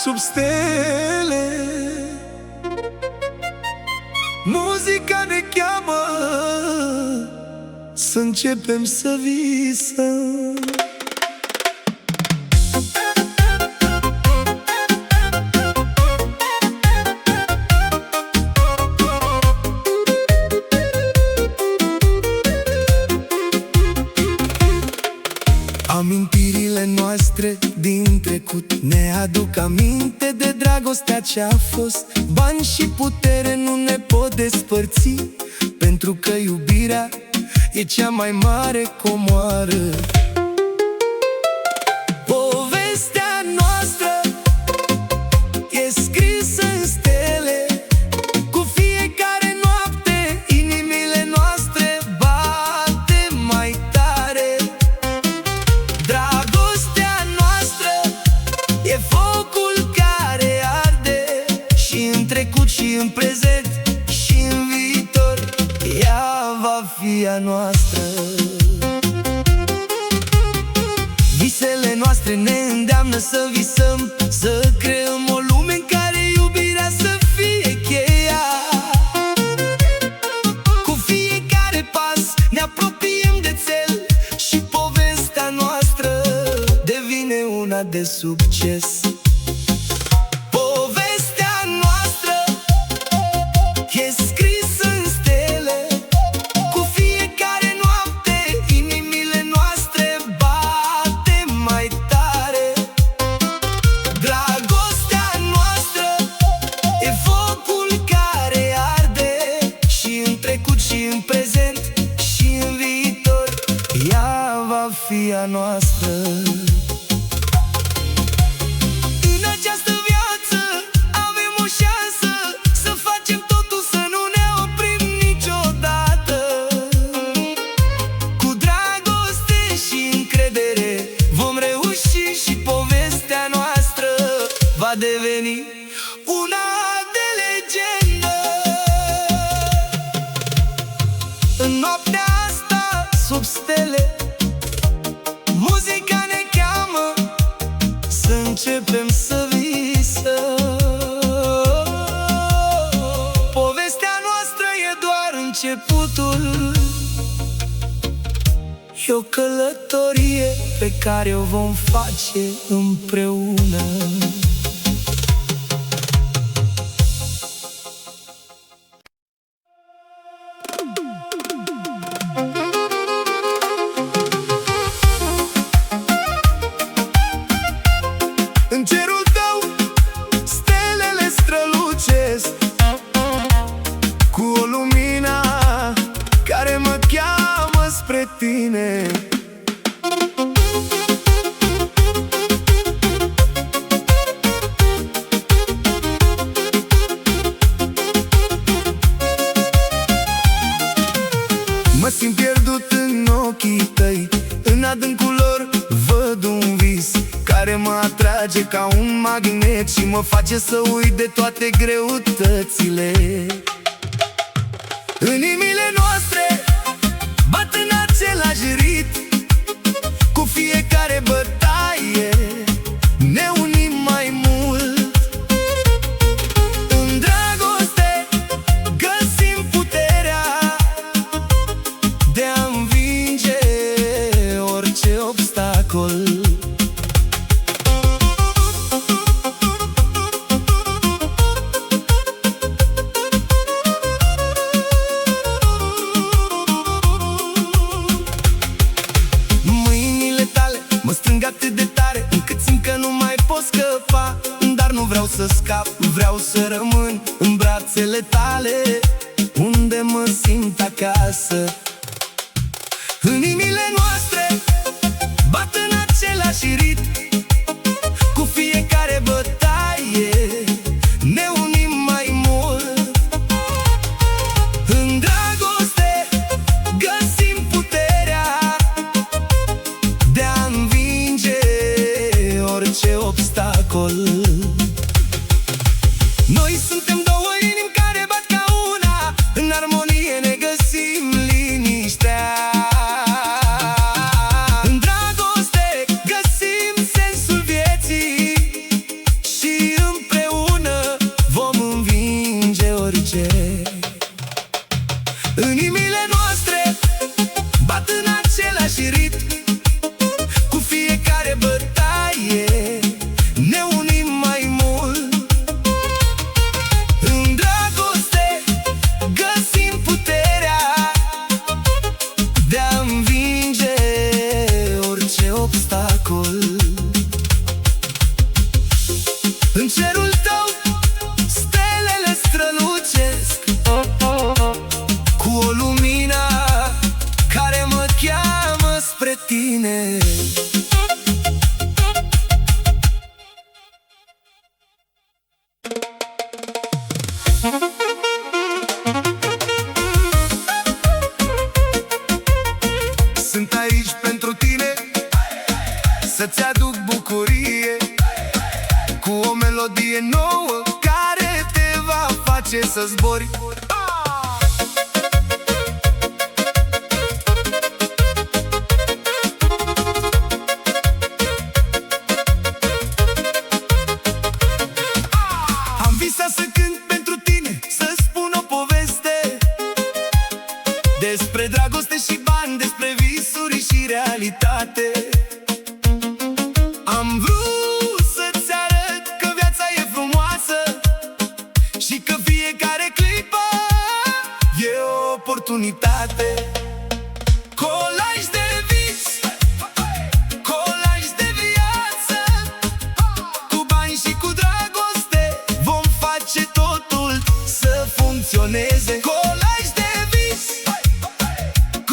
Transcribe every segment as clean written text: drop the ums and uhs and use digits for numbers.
sub stele. Muzica ne cheamă să începem să visăm. Amintirile noastre din trecut ne aduc aminte de dragostea ce-a fost. Bani și putere nu ne pot despărți, pentru că iubirea e cea mai mare comoară. Povestea noastră e scrisă în stele. Cu fiecare noapte inimile noastre bate mai tare. Dragostea noastră e focul care arde, și în trecut și în prezent și în viitor ea va fi a noastră. Visele noastre ne îndeamnă să visăm, să creăm o lume în care iubirea să fie cheia. Cu fiecare pas ne apropiem de țel și povestea noastră devine una de succes. Povestea noastră e scrisă în stele. Cu fiecare noapte inimile noastre bate mai tare. Dragostea noastră e focul care arde, și în trecut și în prezent și în viitor ea va fi a noastră. În această viață avem o șansă să facem totul, să nu ne oprim niciodată. Cu dragoste și încredere vom reuși și povestea noastră va deveni una de legendă. În noaptea asta sub stele, muzica ne cheamă să începem să visăm. Povestea noastră e doar începutul, e o călătorie pe care o vom face împreună. În cerul tău stelele strălucesc, cu o lumină care mă cheamă spre tine. Mă simt pierdut în ochii tăi, în adâncul lor văd un vis care mă atrage ca un magnet și mă face să uit de toate greutățile. Inimile noastre bat în același ritm, cu fiecare bătaie ne unim mai mult. În dragoste găsim puterea de a învinge orice obstacol. Mă strâng atât de tare încât simt că nu mai pot scăpa. Dar nu vreau să scap, vreau să rămân în brațele tale, unde mă simt acasă. Inimile noastre bat în același ritm, cu fiecare bătaie ne unim mai mult. În dragoste găsim puterea de a învinge orice obstacol. Noi suntem două inimi care bat ca una, în armonie ne găsim liniștea. În dragoste găsim Inimile noastre bat în același ritm, cu fiecare bătaie ne unim mai mult. În dragoste găsim puterea de a învinge orice obstacol. În cerul tău stelele strălucesc, cu o lumină care mă cheamă spre tine. Sunt aici pentru tine, să-ți aduc bucurie, cu o melodie nouă care te va face să zbori. Am visat să cânt pentru tine, să spun o poveste despre dragoste și bani, despre visuri și realitate. Am vrut să-ți arăt că viața e frumoasă și că fiecare clipă e o oportunitate. Colaj de vis, colaj de viață, cu bani și cu dragoste vom face totul să funcționeze. Colaj de vis,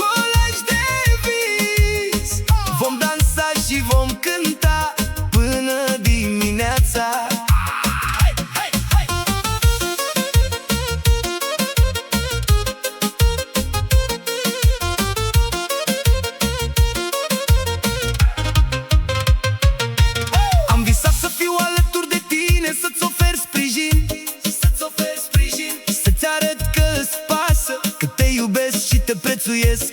colaj de vis, vom dansa și vom cânta până dimineața. Am visat să fiu alături de tine, să-ți ofer sprijin, să-ți arăt că-ți pasă, că te iubesc și te prețuiesc.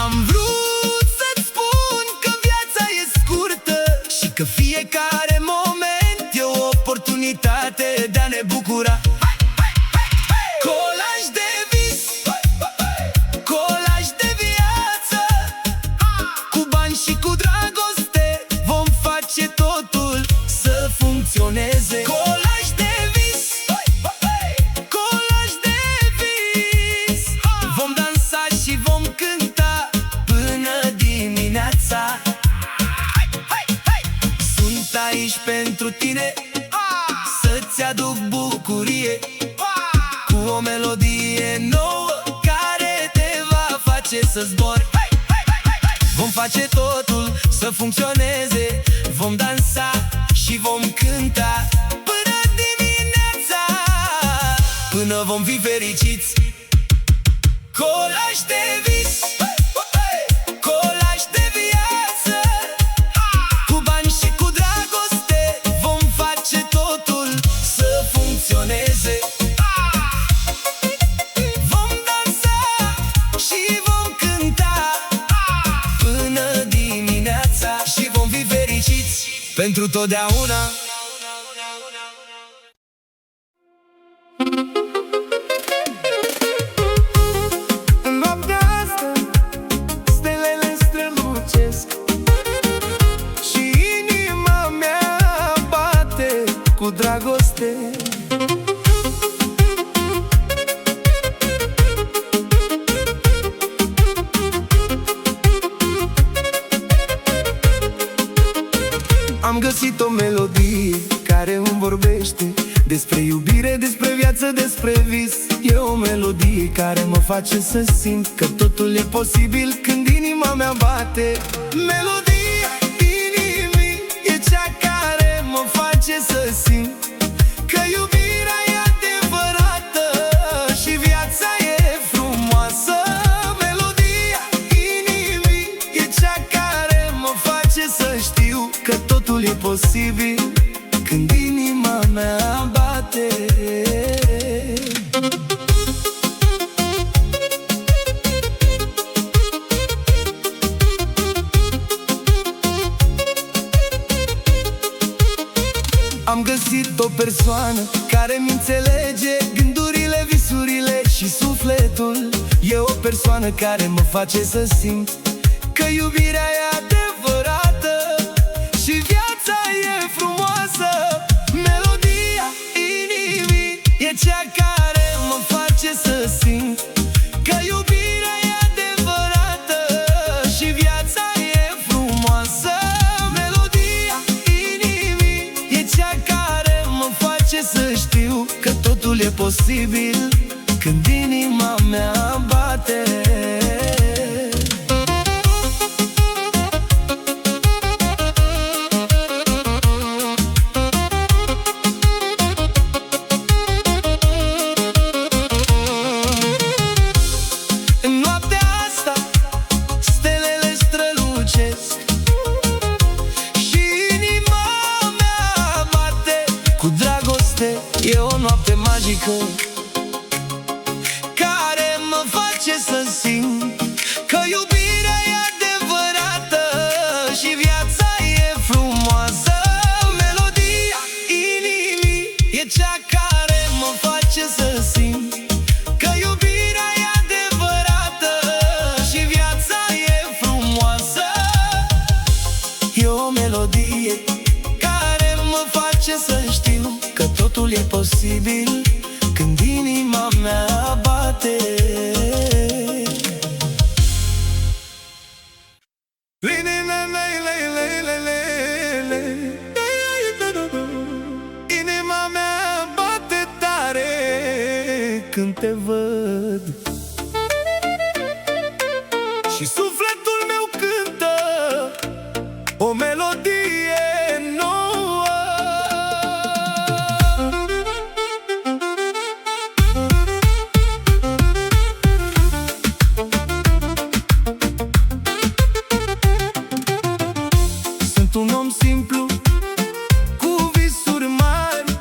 Am vrut să-ți spun că viața e scurtă și că fiecare moment e o oportunitate de a ne bucura. Colaj de vis, colaj de viață, cu bani și cu dragoste vom face totul să funcționeze. Colaj de vis, colaj de vis, vom dansa și vom cânta până dimineața. Sunt aici pentru tine, să-ți aduc bucurie, cu o melodie nouă care te va face să zbori. Vom face totul să funcționeze, vom dansa și vom cânta până dimineața, până vom fi fericiți. Colaj de vis, colaj de viață, cu bani și cu dragoste vom face totul să funcționeze. Vom dansa și vom cânta până dimineața și vom fi fericiți pentru totdeauna. În noaptea asta stelele strălucesc și inima mea bate cu dragoste. Am găsit o melodie care îmi vorbește despre iubire, despre viață, despre vis. E o melodie care mă face să simt că totul e posibil când inima mea bate. Melodia inimii e cea care mă face să simt că iubirea e adevărată și viața e frumoasă. Melodia inimii e cea care mă face să știu că totul e posibil când inima mea bate. Am găsit o persoană care mi înțelege gândurile, visurile și sufletul. E o persoană care mă face să simt că iubirea e adevărată și viața e frumoasă. Melodia inimii e cea care mă face să simt că iubirea e adevărată și viața e frumoasă. Melodia inimii e cea care mă face să știu că totul e posibil când inima mea bate. În noaptea asta stelele strălucesc și inima mea bate cu dragoste. E o noapte magică care mă face să simt că iubirea e adevărată și viața e frumoasă. Melodia inimii e cea care mă face să simt că iubirea e adevărată și viața e frumoasă. E o melodie care mă face să știu că totul e posibil când inima mea bate. Inima mea bate tare când te văd și sufletul meu cântă o melodie nouă. Sunt un om simplu cu visuri mari,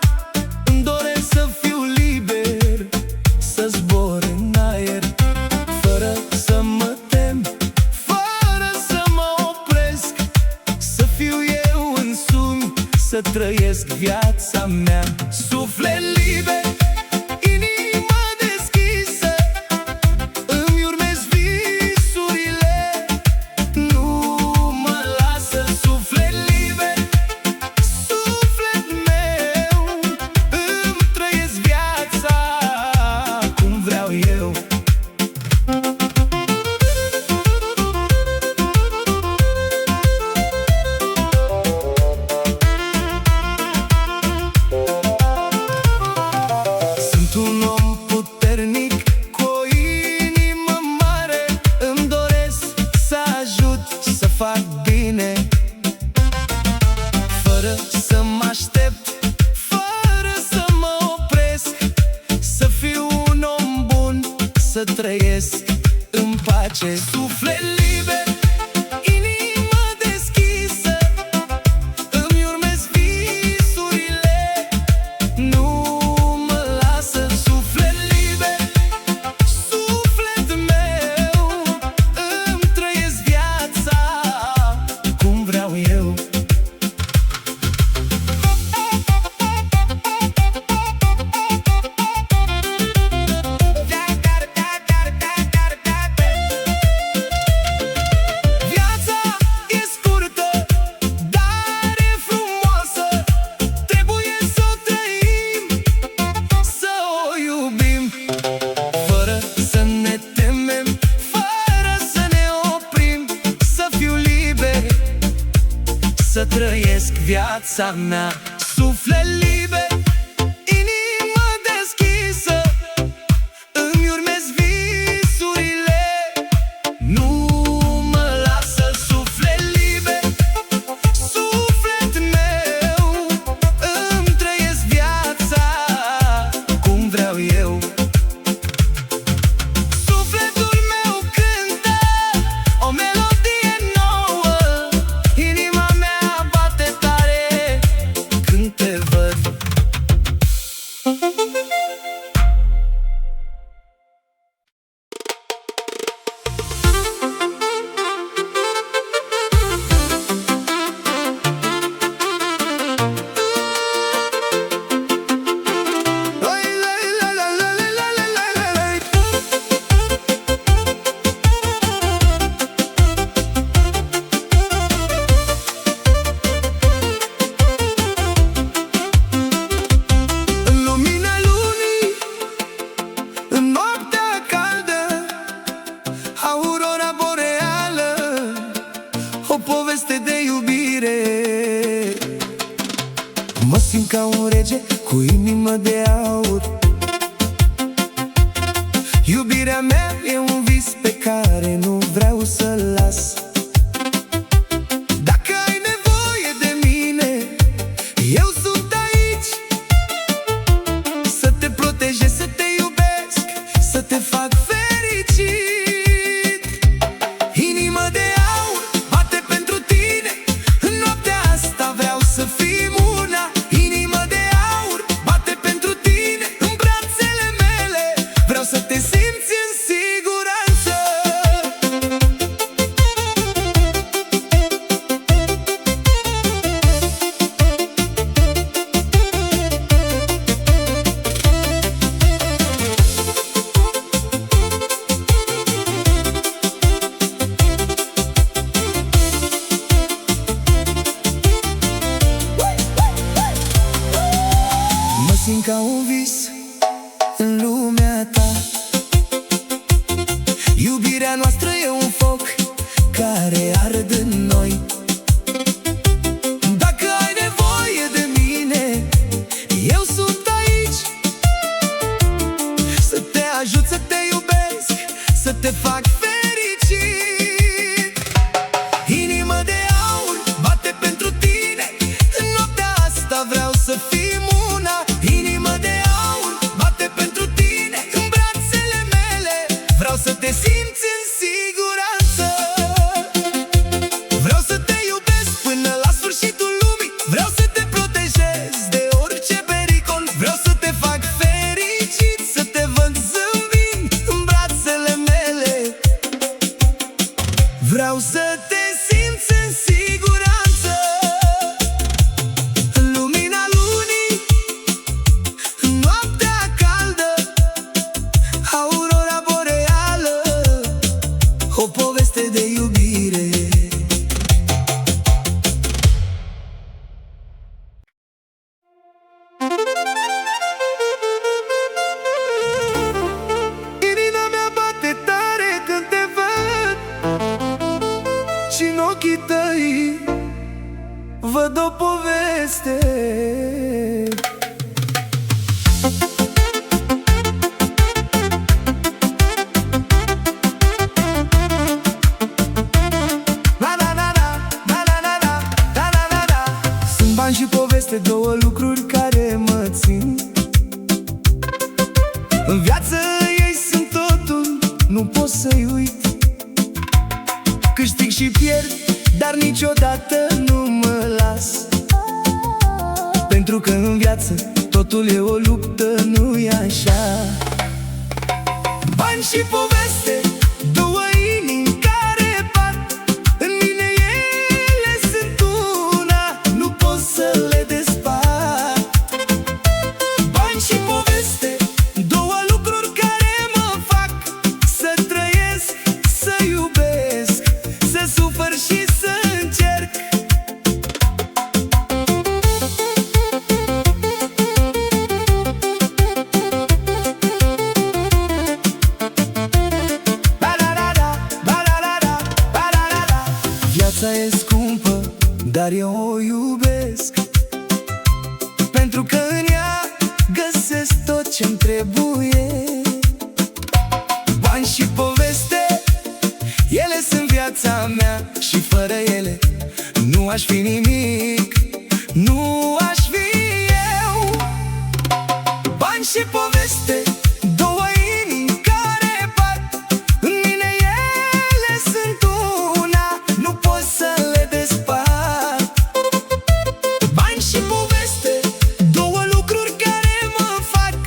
îmi doresc să fiu liber, să zbor în aer, fără să mă tem, fără să mă opresc, să fiu eu însumi, să trăiesc viața mea. Suflet liber, inimă deschisă, îmi urmez visurile, nu mă lasă. Suflet liber, suflet meu, îmi trăiesc viața cum vreau eu. Sunt un om puternic cu o inimă mare, îmi doresc să ajut, să fac bine, fără să mă aștept, fără să mă opresc, să fiu un om bun, să trăiesc în pace. Suflet liber, inimă deschisă, îmi urmez visurile, nu mă lasă. Suflet liber, suflet meu, îmi trăiesc viața cum vreau eu. Viața e scurtă, dar e frumoasă, trebuie să o trăim, să o iubim, fără să ne temem, fără să ne oprim, să fiu liber, să trăiesc viața mea. Suflet liber, inimă deschisă, îmi urmez visurile, nu mă lasă. Suflet liber, suflet meu, îmi trăiesc viața cum vreau eu. Sufletul meu cântă o melodie nouă, inima mea bate tare ca un rege cu inimă de aur. Iubirea mea e un vis pe care nu vreau să-l las. Dacă ai nevoie de mine, eu sunt aici. Să te protejez, să te iubesc, să te fac fericit. Inimă de aur bate pentru tine, în noaptea asta vreau să fim una. Inimă de aur bate pentru tine, în brațele mele vreau să te simți în siguranță. Mă simt ca un vis în lumea ta. Iubirea noastră e un foc care arde în noi. Dacă ai nevoie de mine, eu sunt aici. Să te ajut, să te iubesc, să te fac fericit. Inimă de aur bate pentru tine, în noaptea asta vreau să fim una. Inimă de aur bate pentru tine, în brațele mele vreau să te simți în siguranță. Vreau să te iubesc până la sfârșitul lumii. Vreau să te protejez de orice pericol. Vreau să te fac fericit, să te văd zâmbind în brațele mele. Vreau să te simți în siguranță. În lumina lunii, în noaptea caldă, aurora boreală, o poveste de iubire. Inima mea bate tare când te văd și în ochii tăi văd o poveste. Sunt bani și poveste, două lucruri care mă țin. În viață ei sunt totul, nu pot să-i uit. Câștig și pierd, dar niciodată nu mă las. Pentru că în viață totul e o luptă, nu-i așa? Bani și poveste, două inimi care bat. În mine ele sunt una, nu pot să le despart. Bani și poveste, două lucruri care mă fac să trăiesc, să iubesc, să sufăr și să încerc. Viața e scumpă, dar eu o iubesc, pentru că în ea găsesc tot ce-mi trebuie. Bani și poveste, ele sunt viața mea și fără ele nu aș fi nimic, nu aș fi eu. Bani și poveste, două inimi care bat. În mine ele sunt una, nu pot să le despart. Bani și poveste, două lucruri care mă fac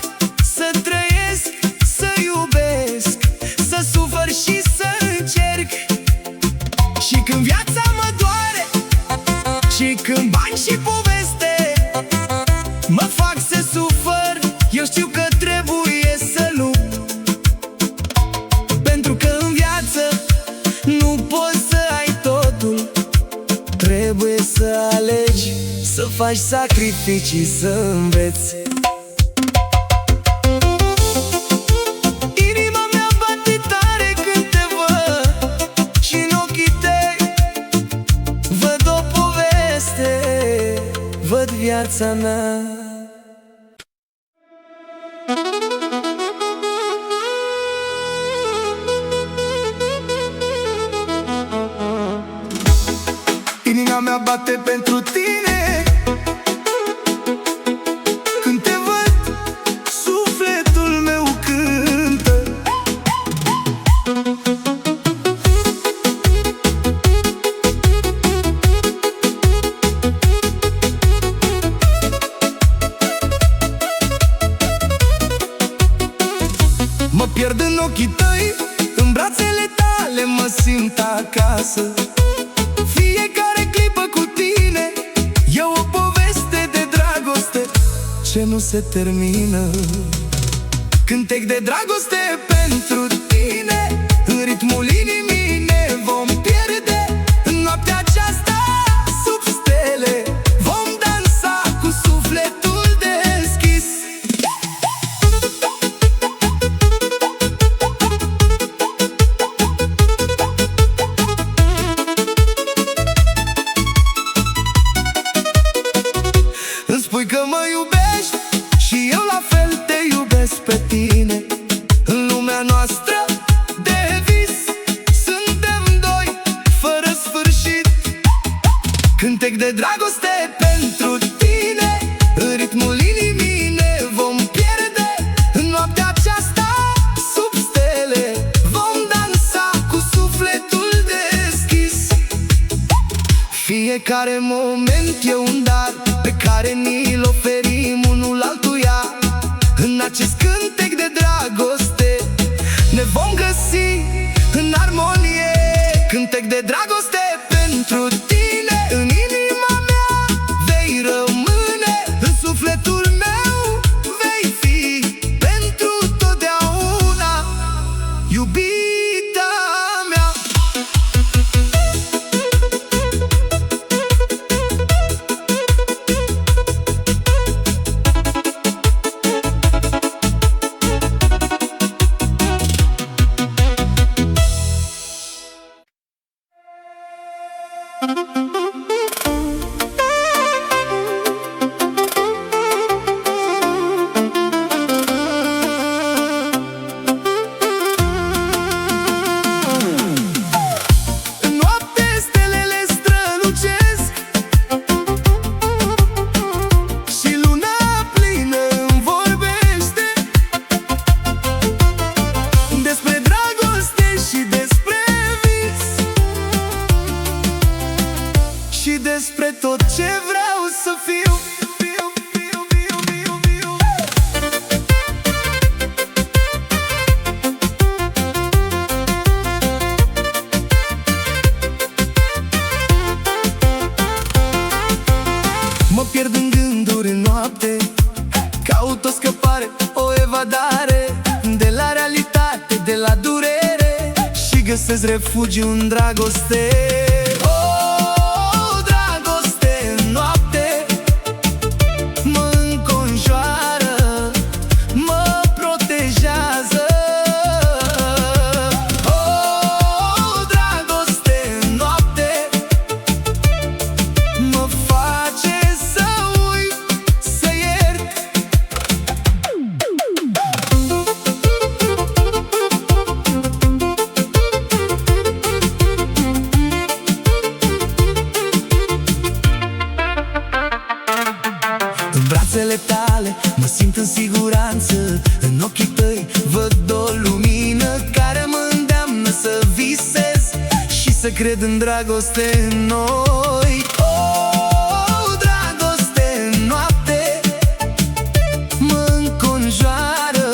să trăiesc, să iubesc, să sufăr și să încerc. Și când viața mă doare, și când bani și poveste mă fac să sufăr, eu știu că trebuie să lupt. Pentru că în viață nu poți să ai totul, trebuie să alegi, să faci sacrificii, să înveți. Inima mea bate tare când te văd și în ochii tăi văd o poveste, văd viața mea. lumea bate pentru tine. Când te văd, sufletul meu cântă. Mă pierd în ochii tăi, în brațele tale mă simt acasă. Fiecare clipă cu tine e o poveste de dragoste ce nu se termină. Cântec de dragoste pentru tine, în ritmul inimii ne vom pierde. În noaptea aceasta, sub stele, vom dansa cu sufletul deschis. Îmi spui că mă iubești și eu la fel te iubesc pe tine. În lumea noastră de vis suntem doi fără sfârșit. Cântec de dragoste pentru tine, în ritmul inimii ne vom pierde. În noaptea aceasta, sub stele, vom dansa cu sufletul deschis. Fiecare moment e un dar pe care ni-l oferim unul altuia. În acest cântec de dragoste ne vom găsi în armonie. Cântec de dragoste pentru tine, în inima mea vei rămâne. În sufletul meu vei fi pentru totdeauna, iubita mea. În noapte stelele strălucesc și luna plină îmi vorbește despre dragoste și despre vis și despre tot ce vreau să fiu. Mă pierd în gânduri în noapte, caut o scăpare, o evadare de la realitate, de la durere, și găsesc refugiu în dragoste. Oh, dragoste în noapte mă înconjoară, mă protejează. Oh, dragoste în noapte mă face să uit, să iert. În brațele tale mă simt în siguranță, în ochii tăi văd o lumină care mă îndeamnă să visez și să cred în dragoste în noi. Oh, dragoste în noapte mă înconjoară,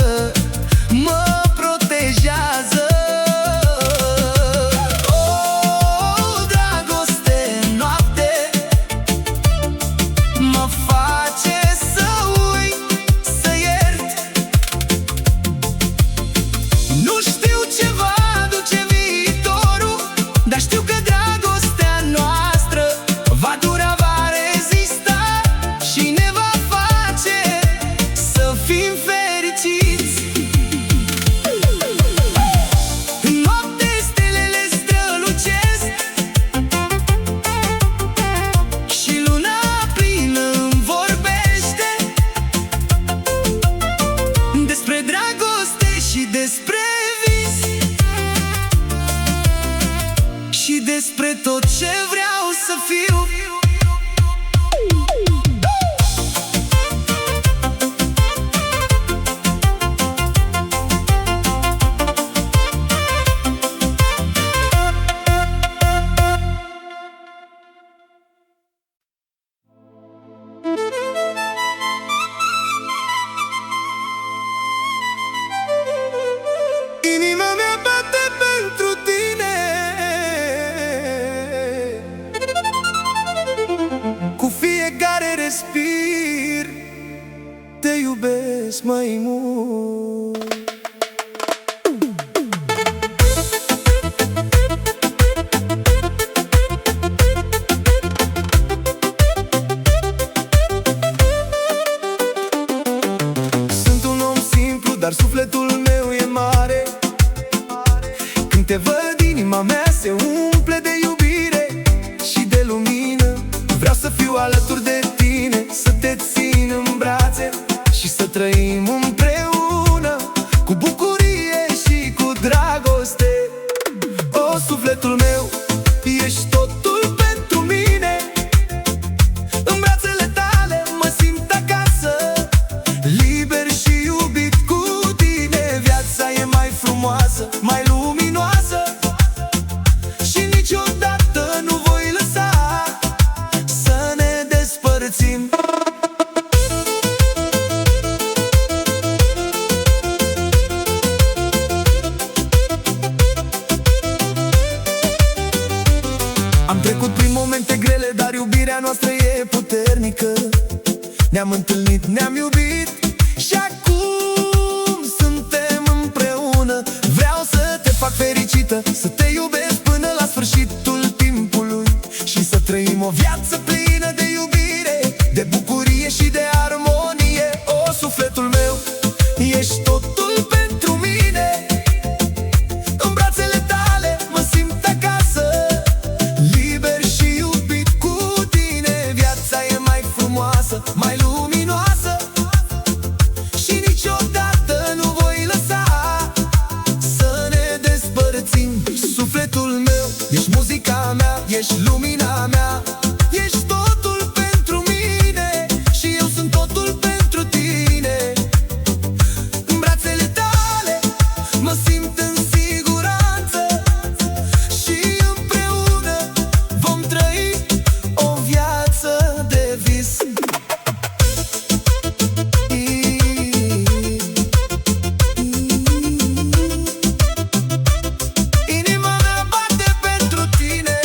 mă protejează. Oh, dragoste în noapte mă face să uit, să iert. Nu știu ce va aduce viitorul, dar știu că dragostea noastră va dura, va rezista și ne va face să fim fericiți. În noapte stelele strălucesc și luna plină îmi vorbește despre dragoste și despre vis și despre tot ce vreau să fiu. Inima mea bate pentru tine, cu fiecare respir te iubesc mai mult. Sunt un om simplu, dar sufletul meu e mare. Când te văd, inima mea se umple de iubire și de lumină. Vreau să fiu alături de tine, să te țin în brațe și să trăim împreună, cu bucurie și cu dragoste. O, sufletul meu, ești totul pentru mine. În brațele tale mă simt acasă, liber și iubit cu tine. Viața e mai frumoasă, mai luminoasă și niciodată nu voi lăsa să ne despărțim. Am trecut prin momente grele, dar iubirea noastră e puternică. Ne-am întâlnit, ne-am iubit și acum suntem împreună. Vreau să te fac fericită, să te iubesc până la sfârșitul timpului și să trăim o viață plină de iubire, de bucurie și de armonie. O, sufletul meu, ești totul pentru mine. În brațele tale mă simt acasă, liber și iubit cu tine. Viața e mai frumoasă, mai luminoasă și niciodată nu voi lăsa să ne despărțim. Sufletul meu, ești muzica mea, ești lumina mea, ești totul pentru mine și eu sunt totul pentru tine. În brațele tale mă simt în siguranță și împreună vom trăi o viață de vis. Inima mea bate pentru tine.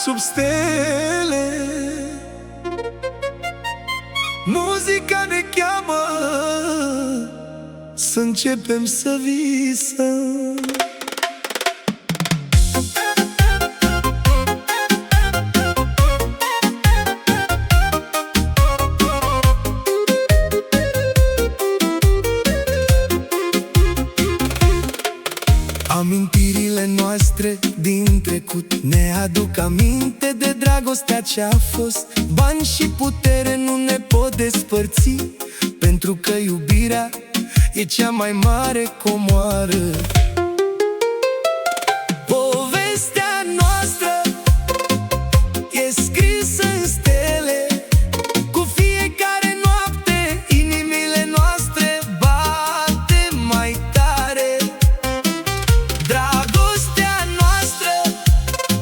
sub stele. Muzica ne cheamă să începem să visăm. Amintirile noastre din trecut ne aduc aminte de dragostea ce-a fost. Bani și putere nu ne pot despărți, pentru că iubirea e cea mai mare comoară. Povestea noastră e scrisă în stele. Cu fiecare noapte inimile noastre bate mai tare. Dragostea noastră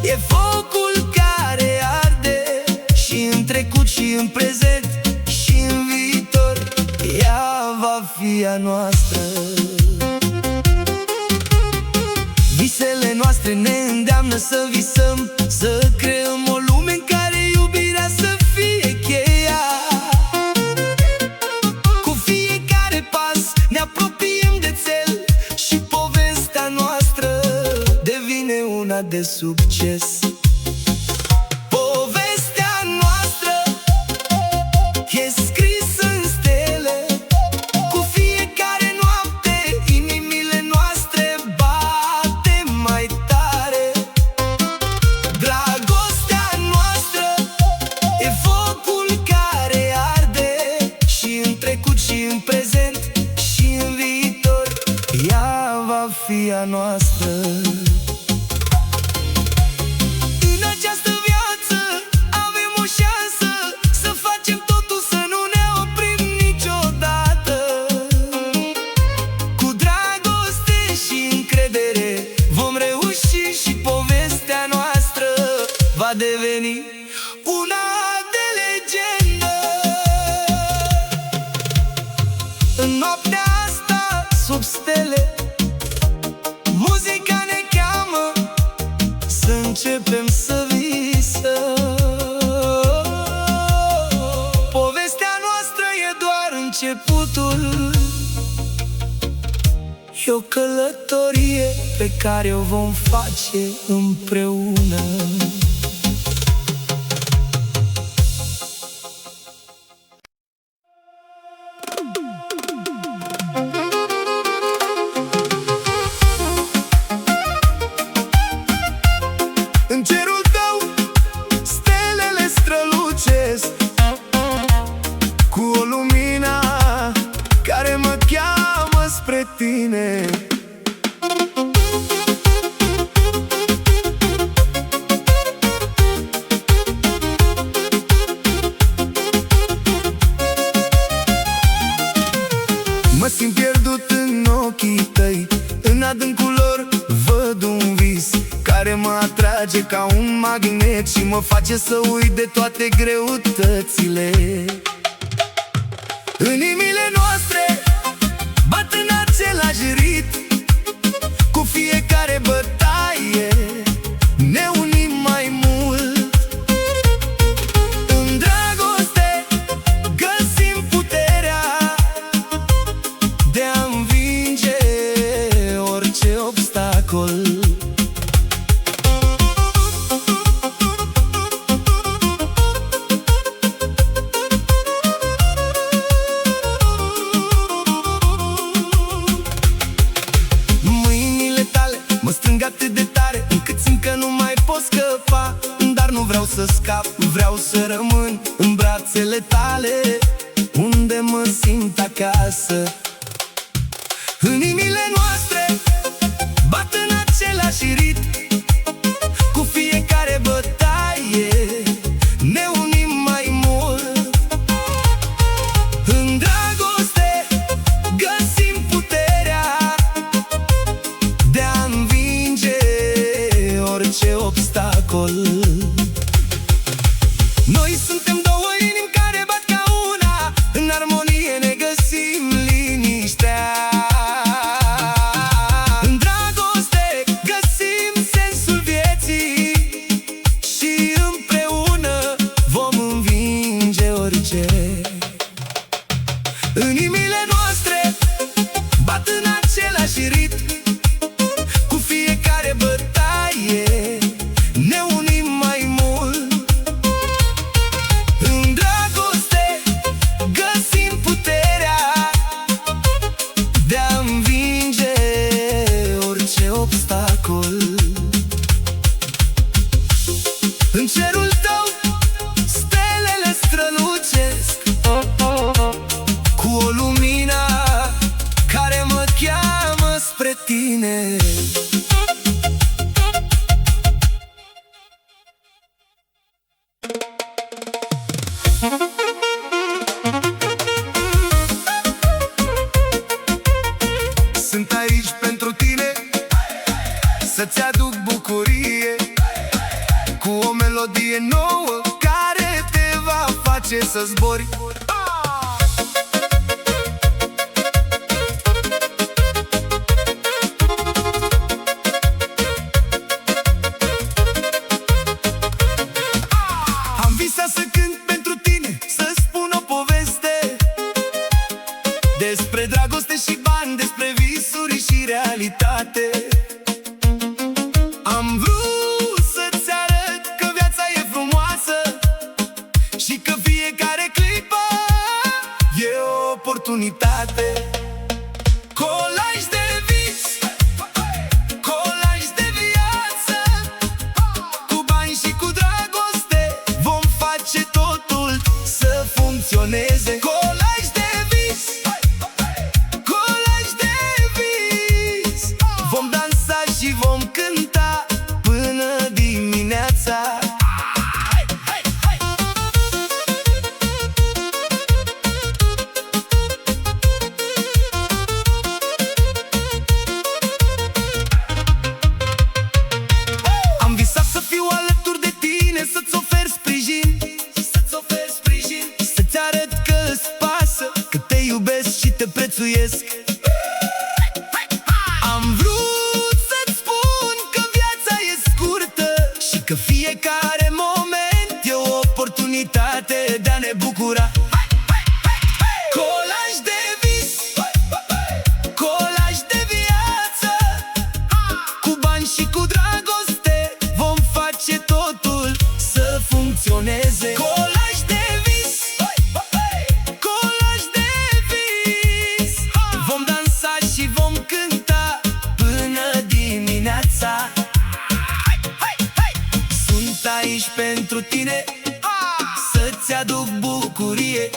e focul care arde, și în trecut și în prezent și în viitor ea va fi a noastră. Visele noastre ne îndeamnă să visăm, să creăm o lume în care iubirea să fie cheia. Cu fiecare pas ne apropiem de țel și povestea noastră devine una de succes. Povestea noastră e scrisă în stele. Cu fiecare noapte inimile noastre bate mai tare. Dragostea noastră e focul care arde, și în trecut și în prezent și în viitor ea va fi a noastră. În această viață avem o șansă să facem totul, să nu ne oprim niciodată. Cu dragoste și încredere vom reuși și povestea noastră va deveni una de legendă. În noaptea asta sub stele, muzica ne cheamă să începem să visăm. Povestea noastră e doar începutul, e o călătorie pe care o vom face împreună. În cerul tău stelele strălucesc, cu o lumină care mă cheamă spre tine. Mă simt pierdut în ochii tăi, în adâncul lor văd un vis care mă atrage ca un magnet și mă face să uit de toate greutățile. Inimile noastre bat în același ritm, cu fiecare bătaie ne unim mai mult. În dragoste găsim puterea de a învinge orice obstacol. Mă strâng atât de tare încât simt că nu mai pot scăpa. Dar nu vreau să scap, vreau să rămân în brațele tale, unde mă simt acasă. Inimile noastre bat în același ritm, cu fiecare bătaie ne unim mai mult. În dragoste găsim puterea de a învinge orice obstacol. Noi suntem două inimi care bat ca una, în armonie ne găsim liniștea. spre tine. Sunt aici pentru tine, să-ți aduc bucurie, cu o melodie nouă care te va face să zbori. Am visat să cânt pentru tine, să spun o poveste despre dragoste și bani, despre visuri și realitate. Am vrut să-ți arăt că viața e frumoasă și că fiecare clipă e o oportunitate. Colaj de vis, colaj de viață, cu bani și cu dragoste vom face totul să funcționeze. Colaj de vis, colaj de vis, vom dansa și vom cânta până dimineața. Am visat să fiu alături de tine, să-ți ofer sprijin, să-ți arăt că-ți pasă, că te iubesc și te prețuiesc. Am vrut să-ți spun că viața e scurtă și că fiecare moment e o oportunitate de a ne bucura. Colaj de vis, colaj de viață, cu bani și cu dragoste vom face totul să funcționeze. Colaj de vis, colaj de vis, vom dansa și vom cânta până dimineața. Sunt aici pentru tine, să-ți aduc bucurie,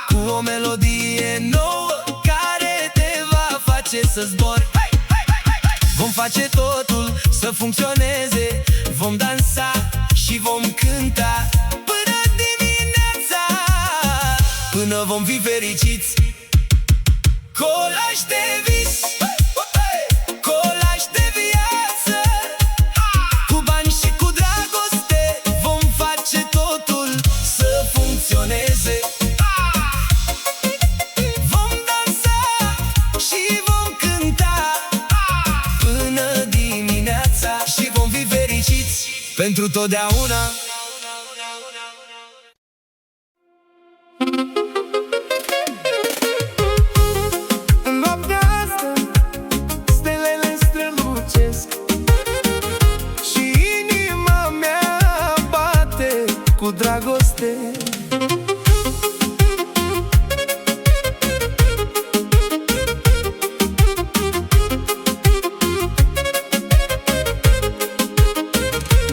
cu o melodie nouă care te va face să zbori. Vom face totul să funcționeze, vom dansa și vom cânta până dimineața, până vom fi fericiți. Colaj de vis, colaj de viață, cu bani și cu dragoste vom face totul să funcționeze. Vom dansa și vom cânta până dimineața și vom fi fericiți pentru totdeauna. În noaptea asta stelele strălucesc și inima mea bate cu dragoste.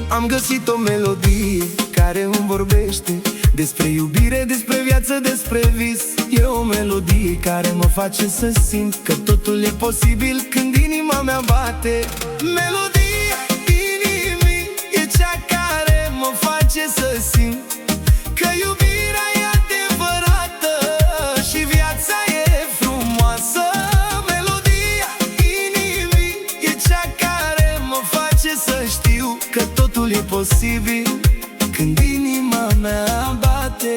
Am găsit o melodie care îmi vorbește despre iubire, despre viață, despre vis. E o melodie care mă face să simt că totul e posibil când inima mea bate. Melodia inimii e cea care mă face să simt că iubirea e adevărată și viața e frumoasă. Melodia inimii e cea care mă face să știu că totul e posibil când inima mea bate.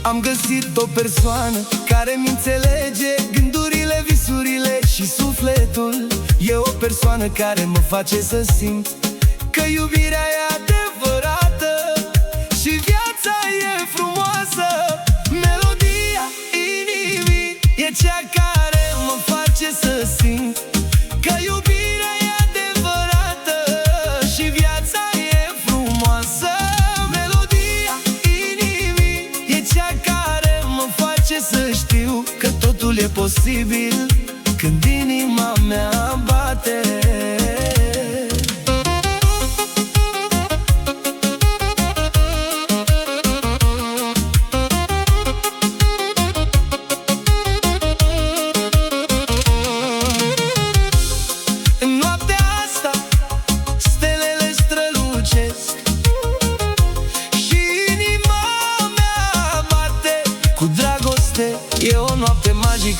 Am găsit o persoană care mi înțelege gândurile, visurile și sufletul. E o persoană care mă face să simt că iubirea e adevărată și viața e frumoasă. Melodia inimii e cea care mă face să simt că iubirea e adevărată și viața e frumoasă. Melodia inimii e cea care mă face să știu că totul e posibil când inima mea bate.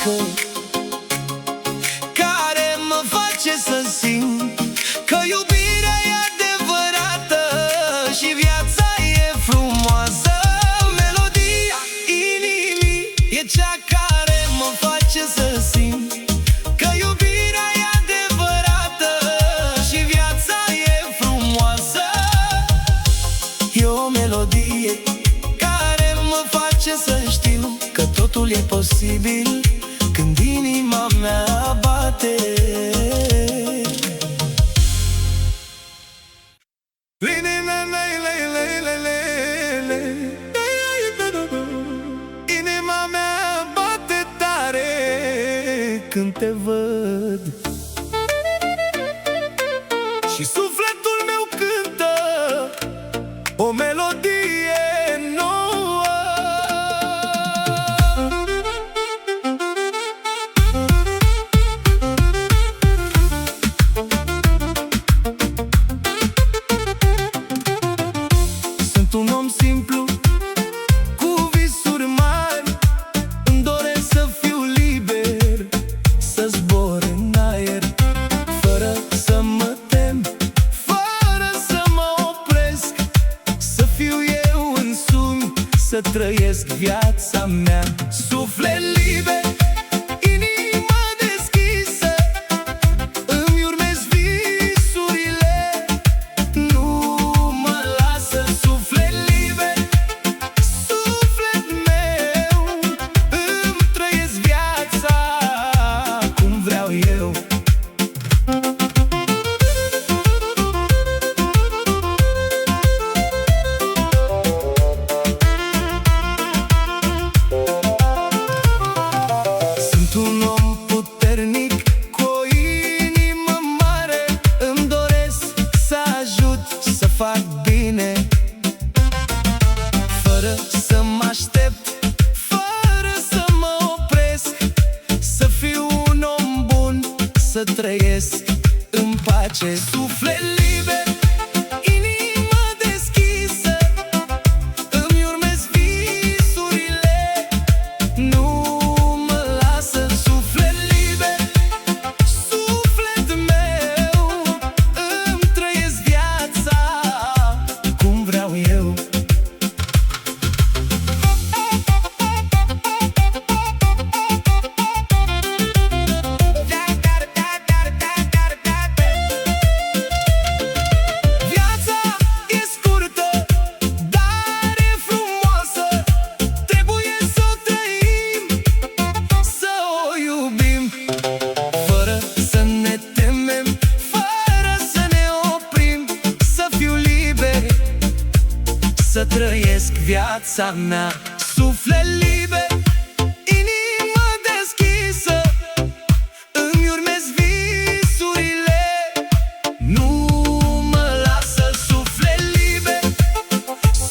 unică, care mă face să simt că iubirea e adevărată și viața e frumoasă. Melodia inimii e cea care mă face să simt că iubirea e adevărată și viața e frumoasă. E o melodie care mă face să știu că totul e posibil când inima mea bate. Inima mea bate tare când te văd și sufletul meu cântă o melodie nouă. Sunt un om simplu cu visuri mari, îmi doresc să fiu liber, să zbor în aer, fără să mă tem, fără să mă opresc, să fiu eu însumi, să trăiesc viața mea. Suflet liber, inimă deschisă, îmi urmez visurile, nu mă lasă. Suflet liber, suflet meu, îmi trăiesc viața cum vreau eu. Sunt un om puternic cu o inimă mare, îmi doresc să ajut, să fac bine, fără să mă aștept, fără să mă opresc, să fiu un om bun, să trăiesc în pace. Suflet liber, inimă deschisă, îmi urmez visurile, nu mă lasă. Suflet liber, suflet meu, îmi trăiesc viața cum vreau eu. Viața e scurtă, dar e frumoasă, trebuie să o trăim, să o iubim, fără să ne temem, fără să ne oprim, să fiu liber, să trăiesc viața mea. Suflet liber, inimă deschisă, îmi urmez visurile, nu mă lasă. Suflet liber,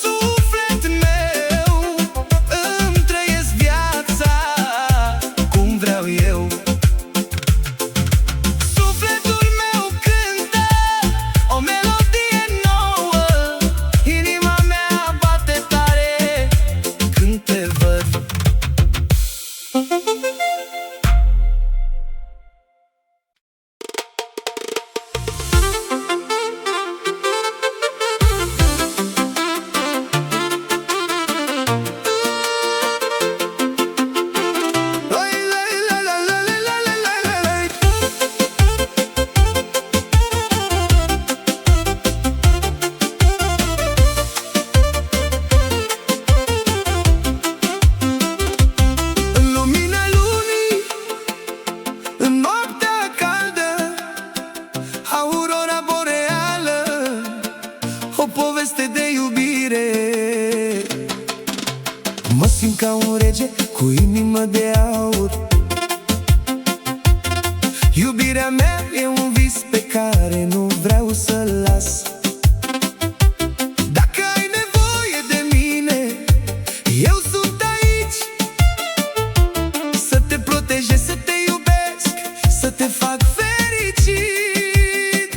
suflet meu, îmi trăiesc viața cum vreau eu. Sufletul meu cântă o melodie nouă, inima mea bate tare când te văd. În lumina lunii, în noaptea caldă, aurora boreală, o poveste de iubire. Mă simt ca un rege cu inimă de aur. Iubirea mea e un vis pe care nu vreau să-l las. Dacă ai nevoie de mine, eu sunt aici, să te protejez, să te iubesc, să te fac fericit.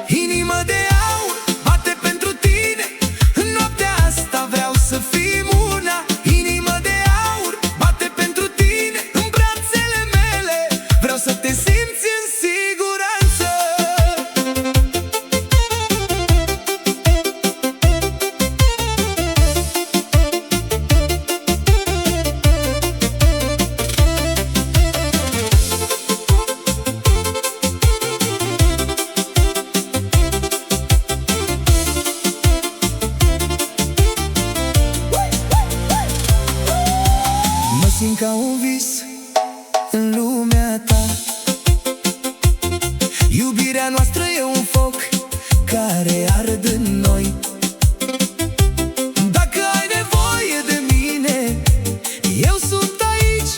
Inimă de aur bate pentru tine, în noaptea asta vreau să fim una. Inimă de aur bate pentru tine, în brațe ca un vis în lumea ta. Iubirea noastră e un foc care arde în noi. Dacă ai nevoie de mine, eu sunt aici,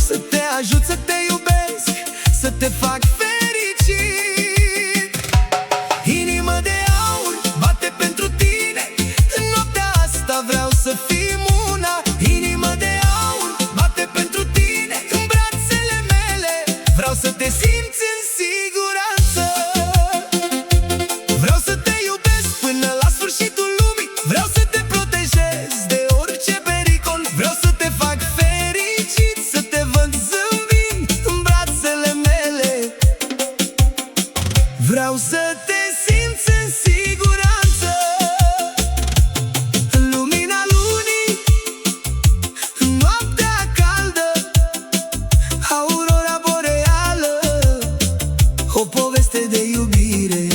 să te ajut, să te iubesc, să te fac fericit. Inimă de aur bate pentru tine, în noaptea asta vreau să fim una. Inimă de aur bate pentru tine, în brațele mele vreau să te simți în siguranță. Vreau să te iubesc până la sfârșitul lumii, vreau să te protejez de orice pericol. Vreau să te fac fericit, să te văd zâmbind în brațele mele. Vreau să te simți în siguranță. În lumina lunii, în noaptea caldă, aurora boreală, o poveste de iubire.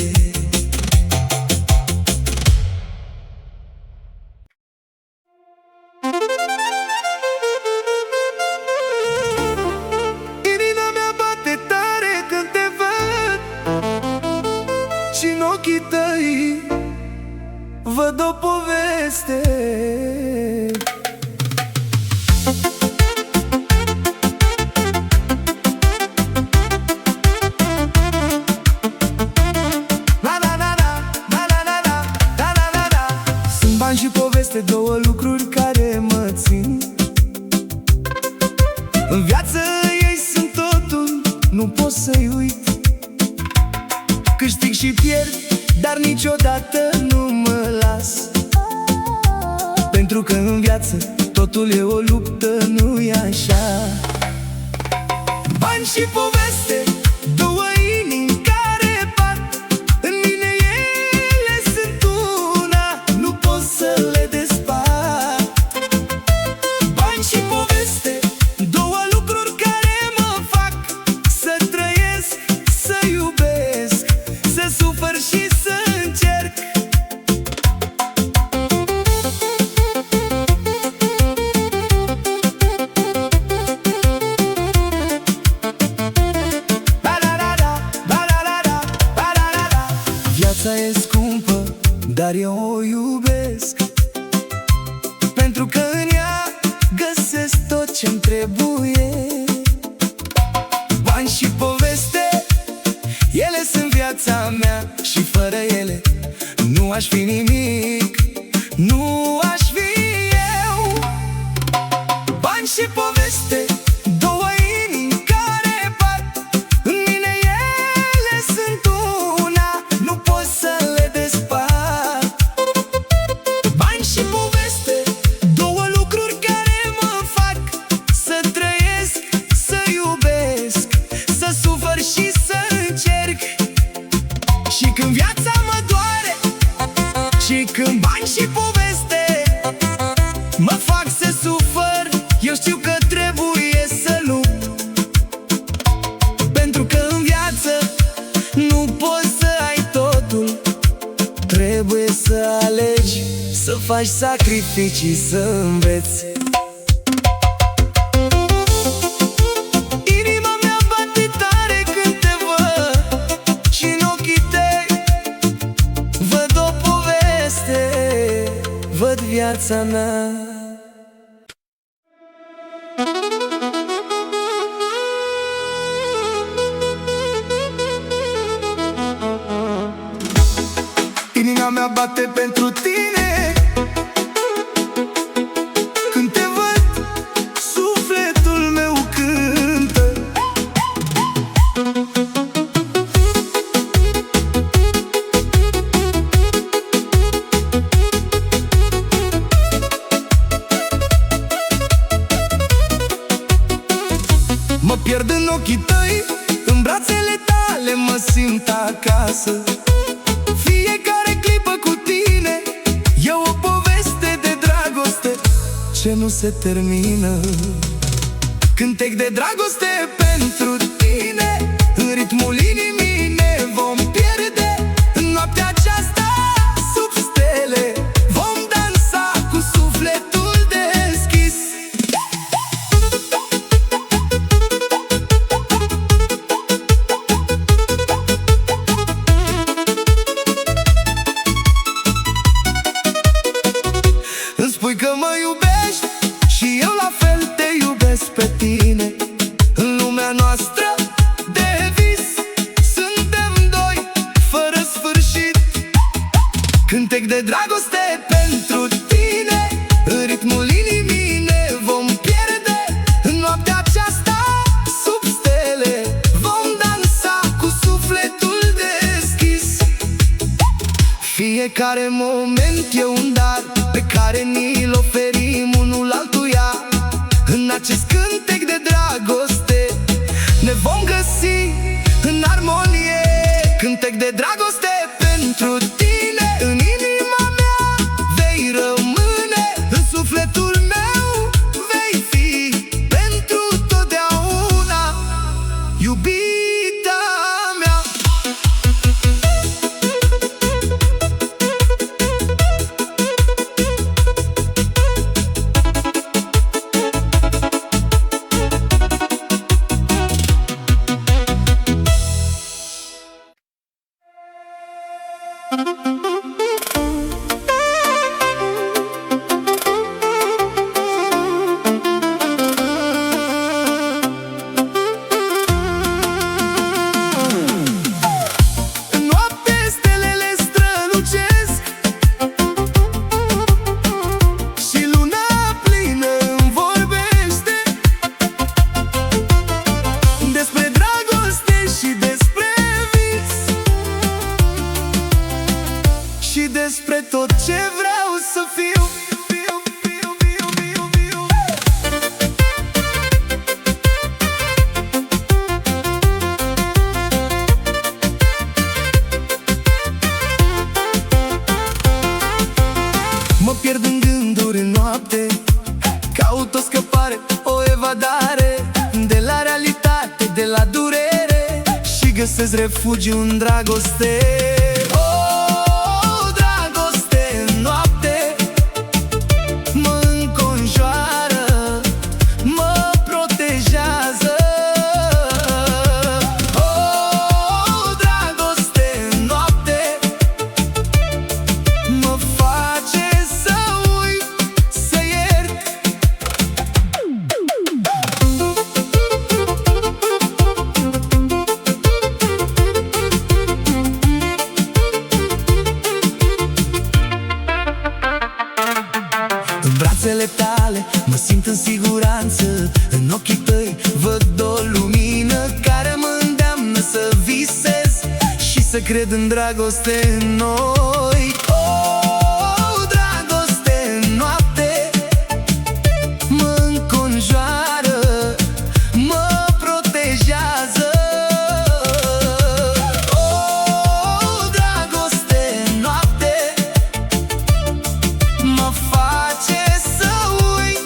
Inima mea bate tare când te văd și în ochii tăi văd o poveste. Sunt bani și poveste, două lucruri care mă țin. În viață ei sunt totul, nu pot să-i uit. Câștig și pierd, dar niciodată nu mă las. Pentru că în viață totul e o luptă, nu-i așa? Bani și poveste, două inimi care bat, în mine ele sunt una, nu pot să le despart. Bani și poveste, două lucruri care mă fac să trăiesc, să iubesc, să sufăr și să încerc. Viața e scumpă, dar eu o iubesc, pentru că în ea găsesc tot ce-mi trebuie. Bani și poveste, ele sunt viața mea și fără ele nu aș fi nimic, nu aș fi eu. Bani și poveste, două inimi care bat, în mine ele sunt una, nu pot să le despart. Bani și poveste, două lucruri care mă fac să trăiesc, să iubesc, să sufăr și să încerc. Și când viața mă doare, și când bani și poveste mă fac să sufăr, eu știu că trebuie să lupt. Pentru că în viață nu poți să ai totul, trebuie să alegi, să faci sacrificii, să înveți. Inima mea bate tare când te văd și în ochii tăi văd o poveste, văd viața mea. Inima mea bate pentru tine când te văd, sufletul meu cântă. Mă pierd în ochii tăi, în brațele tale mă simt acasă. Fiecare clipă cu tine e o poveste de dragoste ce nu se termină. Cântec de dragoste pentru tine, în ritmul inimii ne vom pierde. În noaptea aceasta sub stele vom dansa cu sufletul deschis. cântec de dragoste pentru tine. În ritmul inimii ne vom pierde. În noaptea aceasta sub stele vom dansa cu sufletul deschis. Fiecare moment e un dar pe care ni-l oferim unul altuia. În acest cântec de dragoste ne vom găsi în armonie. Cântec de dragoste pentru tine. În inima mea vei rămâne, în sufletul meu vei fi pentru totdeauna, iubita mea. Despre tot ce vreau să fiu. Mă pierd în gânduri în noapte, caut o scăpare, o evadare de la realitate, de la durere, și găsesc refugiu în dragoste. În brațele tale mă simt în siguranță, în ochii tăi văd o lumină care mă îndeamnă să visez și să cred în dragoste în noi. Oh, dragoste în noapte mă înconjoară, mă protejează. Oh, dragoste în noapte mă face să uit,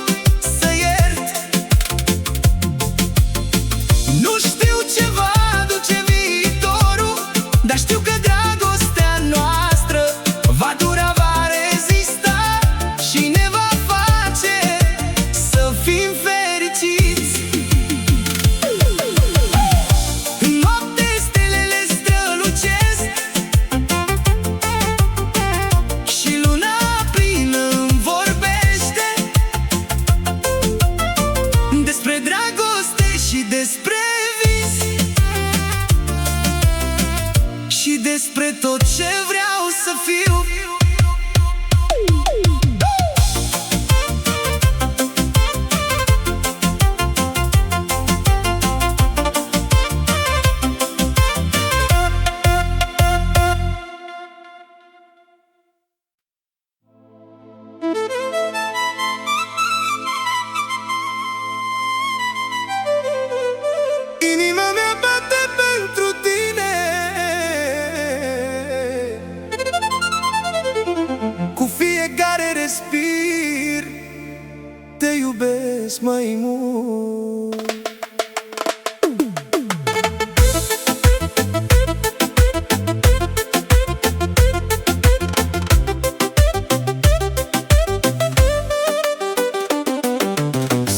să iert. Nu știu ce va aduce viitorul, dar știu că dragostea noastră va dura, va rezista și ne va face să fim fericiți. În noapte stelele strălucesc și luna plină îmi vorbește despre dragoste și despre vis și despre tot ce vreau să fiu. Inima mea bate pentru tine, cu fiecare respir te iubesc mai mult.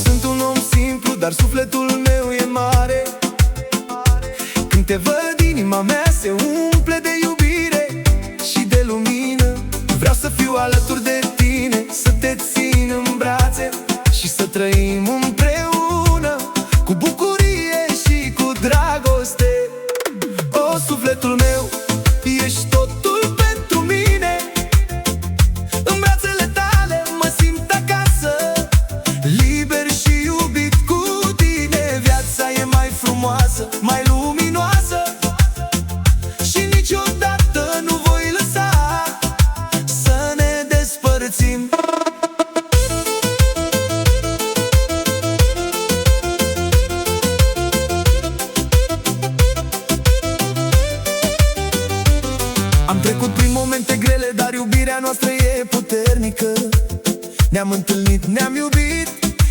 Sunt un om simplu, dar sufletul meu e mare. Când te văd, inima mea se umple de iubire și de lumină. Vreau să fiu alături de tine, să te țin în brațe și să trăim împreună, cu bucurie și cu dragoste. O, sufletul meu, ești totul pentru mine. trecut prin momente grele, dar iubirea noastră e puternică. Ne-am întâlnit, ne-am iubit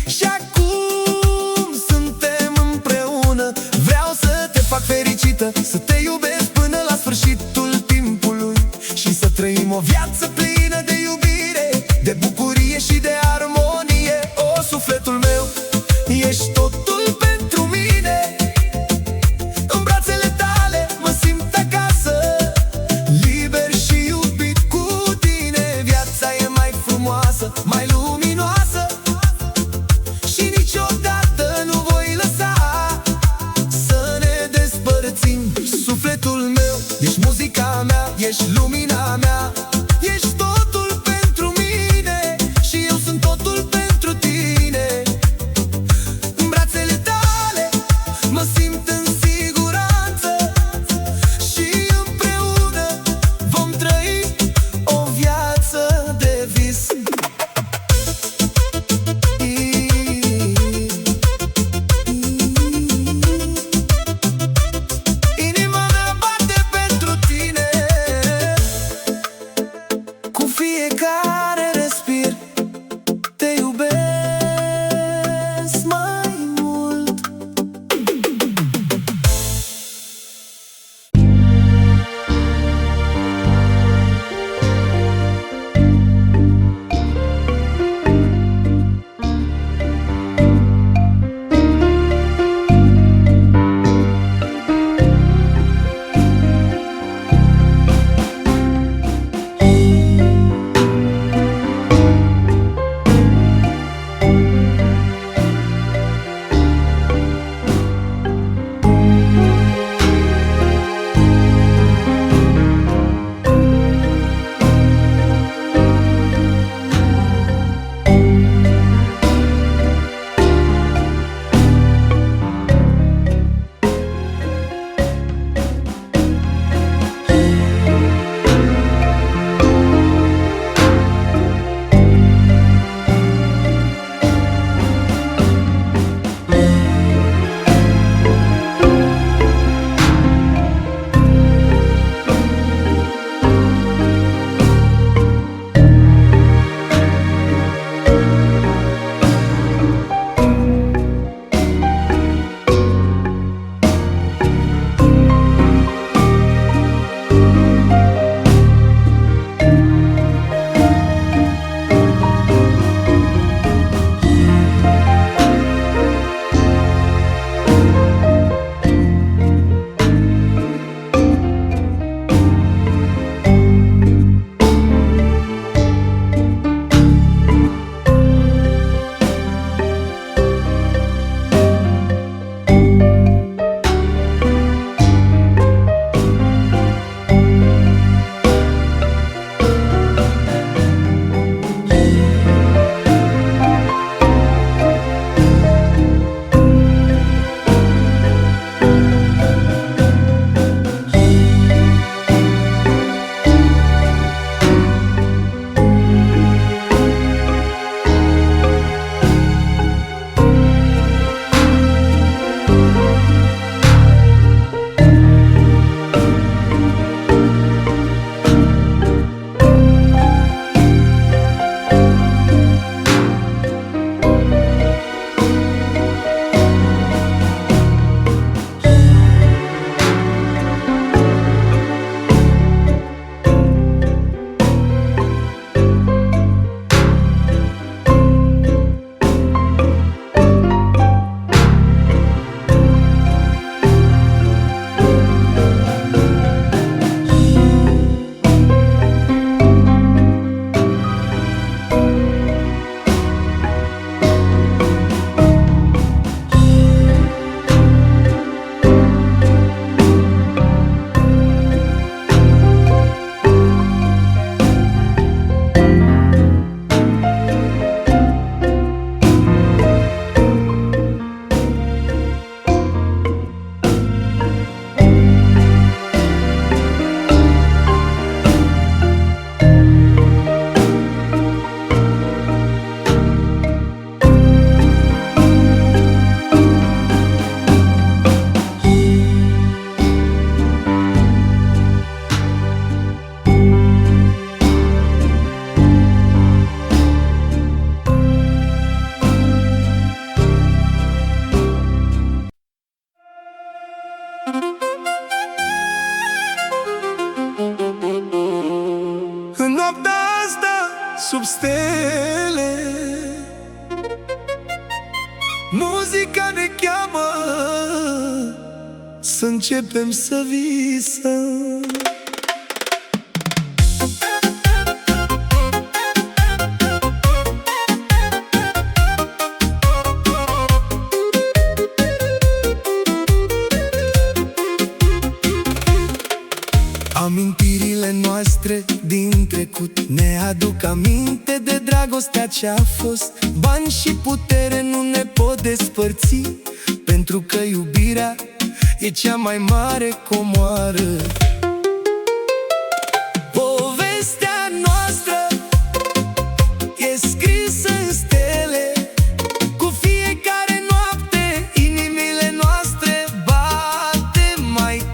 și acum suntem împreună. Vreau să te fac fericită, să te iubesc până la sfârșitul timpului și să trăim o viață plină de iubire, de bucurie și de armonie. O, sufletul meu, ești totul pentru mine. În brațele tale mă simt acasă, liber și iubit cu tine. Viața e mai frumoasă, mai luminoasă și niciodată nu voi lăsa să ne despărțim. Sufletul meu, ești muzica mea, ești lumina mea, ești totul pentru mine și eu sunt totul pentru tine. În brațele tale mă simt în siguranță și împreună vom trăi o viață de vis. Inima mea bate pentru tine. noaptea asta sub stele. Muzica ne cheamă să începem să visăm. Amintirile noastre din trecut ne aduc aminte de dragostea ce-a fost. Bani și putere nu ne pot despărți, pentru că iubirea e cea mai mare comoară.